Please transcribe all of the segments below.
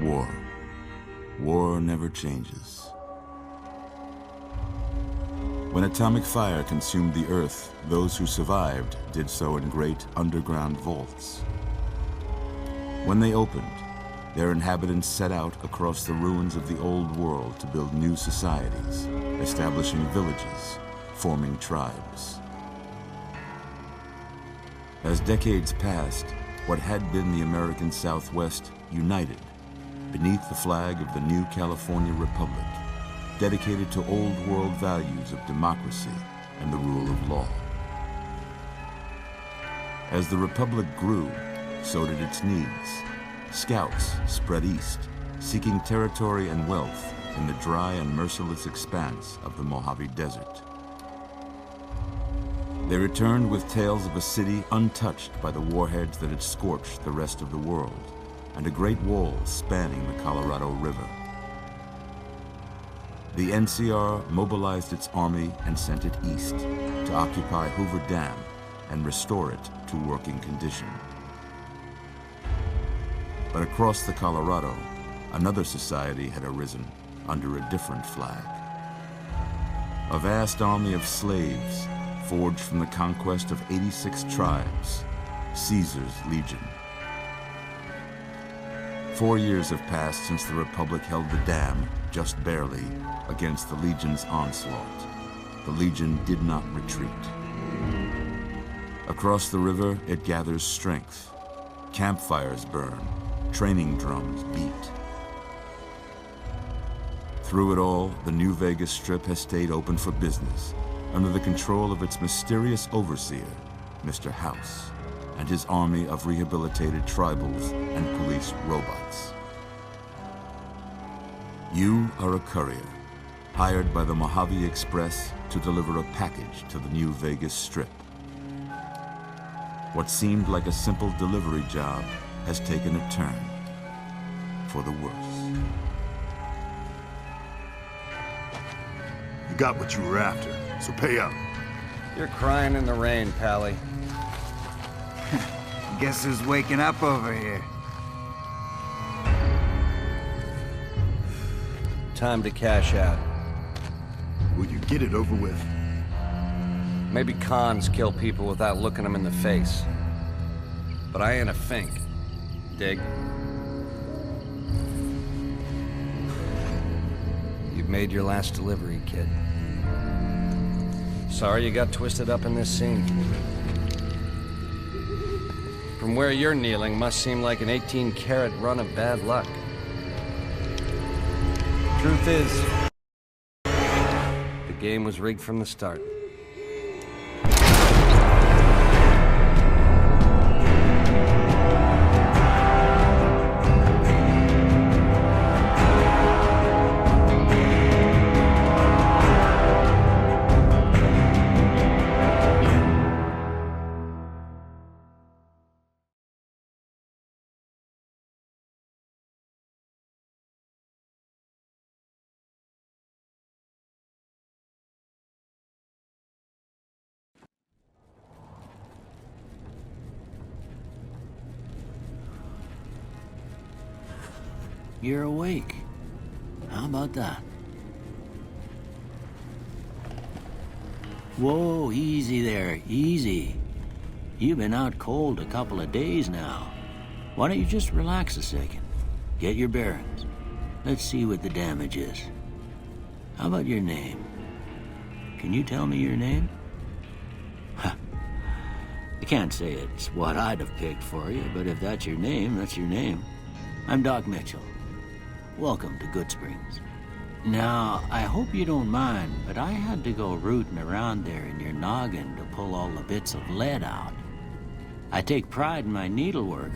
War. War never changes. When atomic fire consumed the Earth, those who survived did so in great underground vaults. When they opened, their inhabitants set out across the ruins of the old world to build new societies, establishing villages, forming tribes. As decades passed, what had been the American Southwest united beneath the flag of the new California Republic, dedicated to old world values of democracy and the rule of law. As the Republic grew, so did its needs. Scouts spread east, seeking territory and wealth in the dry and merciless expanse of the Mojave Desert. They returned with tales of a city untouched by the warheads that had scorched the rest of the world, and a great wall spanning the Colorado River. The NCR mobilized its army and sent it east to occupy Hoover Dam and restore it to working condition. But across the Colorado, another society had arisen under a different flag. A vast army of slaves forged from the conquest of 86 tribes, Caesar's Legion. 4 years have passed since the Republic held the dam, just barely, against the Legion's onslaught. The Legion did not retreat. Across the river, it gathers strength. Campfires burn, training drums beat. Through it all, the New Vegas Strip has stayed open for business, under the control of its mysterious overseer, Mr. House, and his army of rehabilitated tribals and police robots. You are a courier, hired by the Mojave Express to deliver a package to the New Vegas Strip. What seemed like a simple delivery job has taken a turn for the worse. You got what you were after, so pay up. You're crying in the rain, Pally. Guess who's waking up over here? Time to cash out. Will you get it over with? Maybe cons kill people without looking them in the face. But I ain't a fink. Dig? You've made your last delivery, kid. Sorry you got twisted up in this scene. From where you're kneeling must seem like an 18-carat run of bad luck. Truth is, the game was rigged from the start. You're awake. How about that? Whoa, easy there, easy. You've been out cold a couple of days now. Why don't you just relax a second? Get your bearings. Let's see what the damage is. How about your name? Can you tell me your name? Huh. I can't say it's what I'd have picked for you, but if that's your name, that's your name. I'm Doc Mitchell. Welcome to Goodsprings. Now, I hope you don't mind, but I had to go rooting around there in your noggin to pull all the bits of lead out. I take pride in my needlework,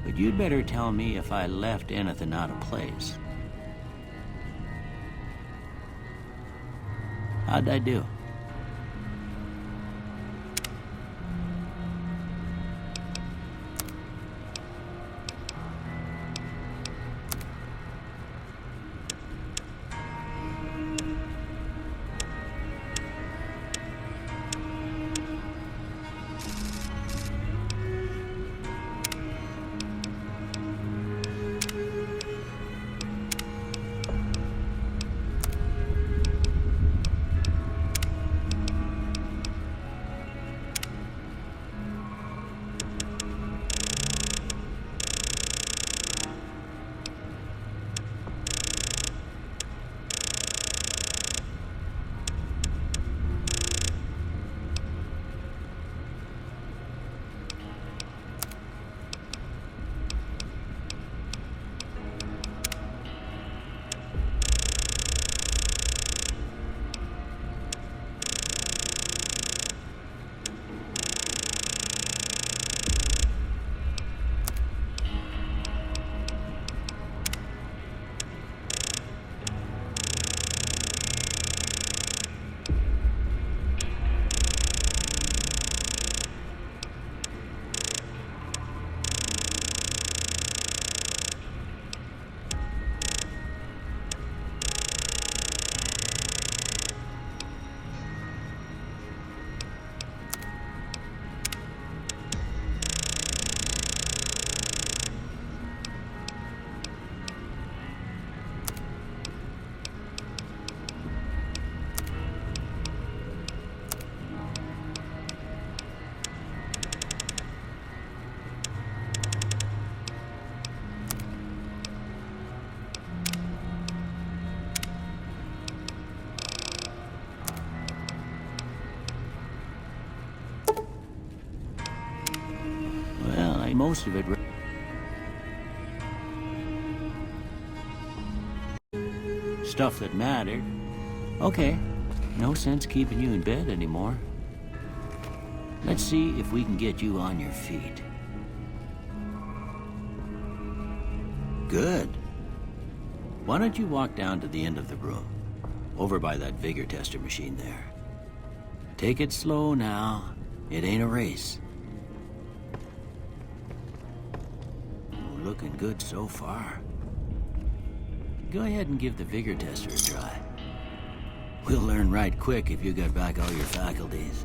but you'd better tell me if I left anything out of place. How'd I do? most of it... stuff that mattered. Okay, no sense keeping you in bed anymore. Let's see if we can get you on your feet. Good. Why don't you walk down to the end of the room, over by that vigor tester machine there. Take it slow now. It ain't a race. Oh, looking good so far. Go ahead and give the vigor tester a try. We'll learn right quick if you got back all your faculties.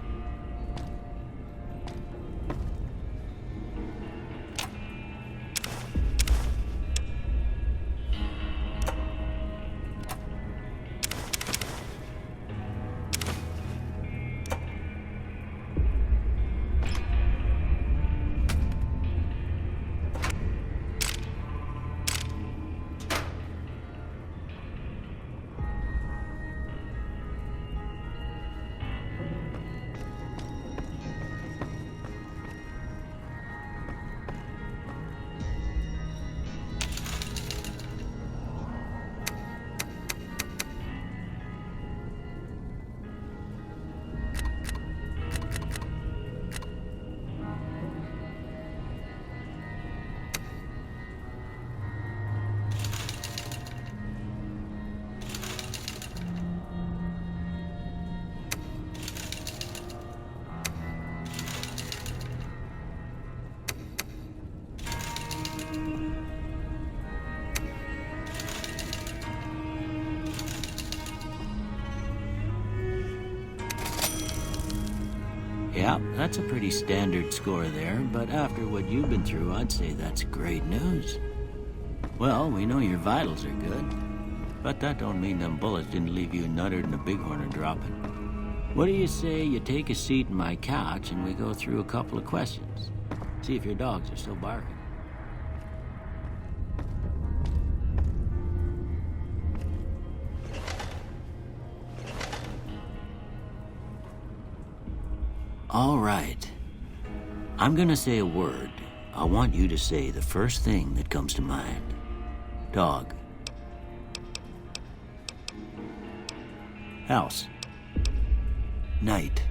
Yeah, that's a pretty standard score there, but after what you've been through, I'd say that's great news. Well, we know your vitals are good, but that don't mean them bullets didn't leave you nuttered and a bighorn are dropping. What do you say you take a seat in my couch and we go through a couple of questions? See if your dogs are still barking. All right. I'm gonna say a word. I want you to say the first thing that comes to mind. Dog. House. Night.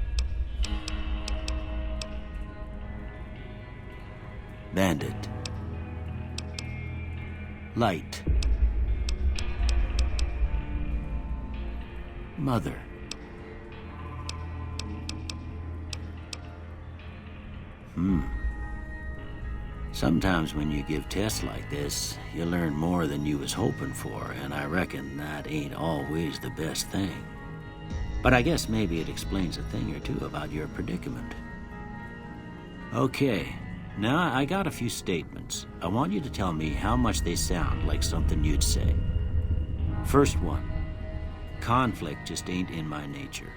Bandit. Light. Mother. Sometimes when you give tests like this, you learn more than you was hoping for, and I reckon that ain't always the best thing. But I guess maybe it explains a thing or two about your predicament. Okay, now I got a few statements. I want you to tell me how much they sound like something you'd say. First one, conflict just ain't in my nature.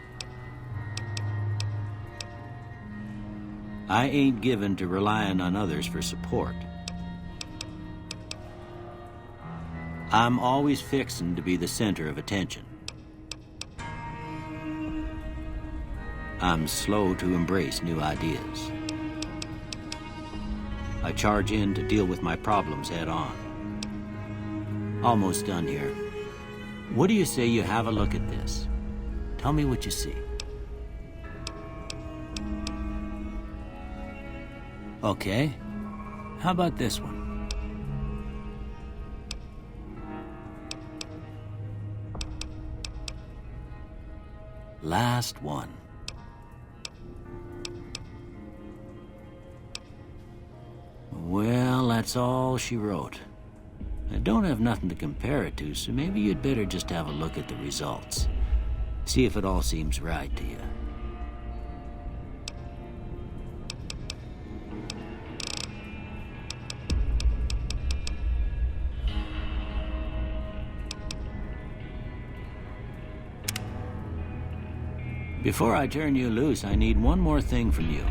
I ain't given to relying on others for support. I'm always fixin' to be the center of attention. I'm slow to embrace new ideas. I charge in to deal with my problems head on. Almost done here. What do you say you have a look at this? Tell me what you see. Okay. How about this one? Last one. Well, that's all she wrote. I don't have nothing to compare it to, so maybe you'd better just have a look at the results. See if it all seems right to you. Before I turn you loose, I need one more thing from you.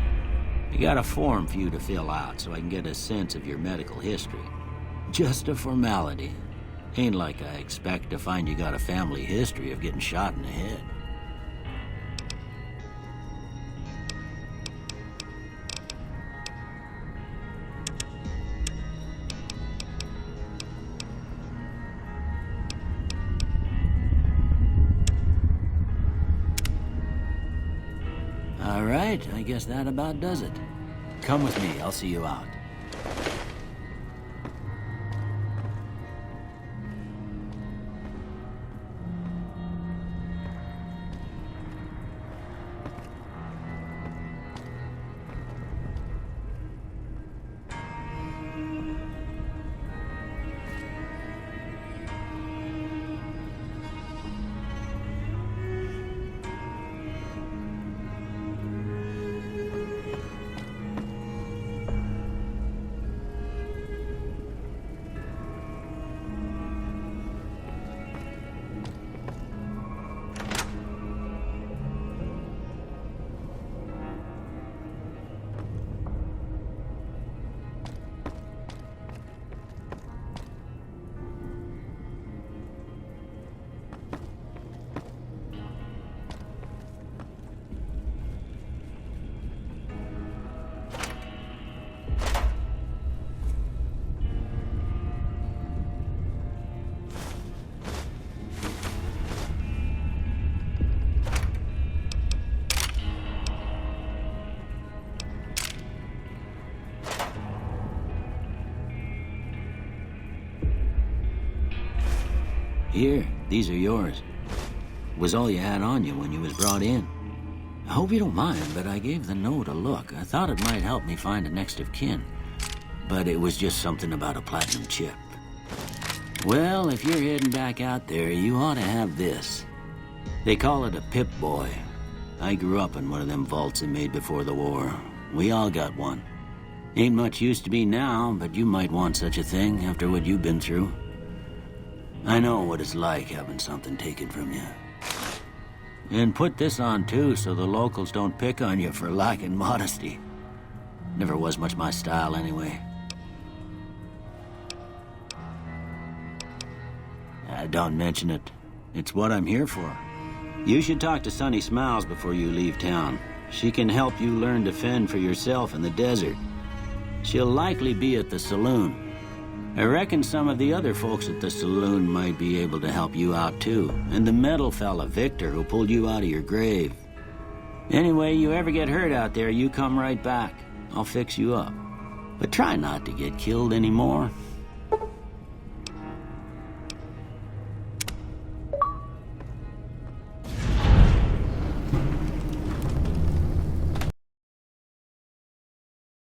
I got a form for you to fill out so I can get a sense of your medical history. Just a formality. Ain't like I expect to find you got a family history of getting shot in the head. right, I guess that about does it. Come with me, I'll see you out. Here, these are yours. Was all you had on you when you was brought in. I hope you don't mind, but I gave the note a look. I thought it might help me find a next of kin. But it was just something about a platinum chip. Well, if you're heading back out there, you ought to have this. They call it a Pip-Boy. I grew up in one of them vaults they made before the war. We all got one. Ain't much use to me now, but you might want such a thing after what you've been through. I know what it's like having something taken from you. And put this on too, so the locals don't pick on you for lacking modesty. Never was much my style anyway. Don't mention it. It's what I'm here for. You should talk to Sunny Smiles before you leave town. She can help you learn to fend for yourself in the desert. She'll likely be at the saloon. I reckon some of the other folks at the saloon might be able to help you out too. And the metal fella, Victor, who pulled you out of your grave. Anyway, you ever get hurt out there, you come right back. I'll fix you up. But try not to get killed anymore.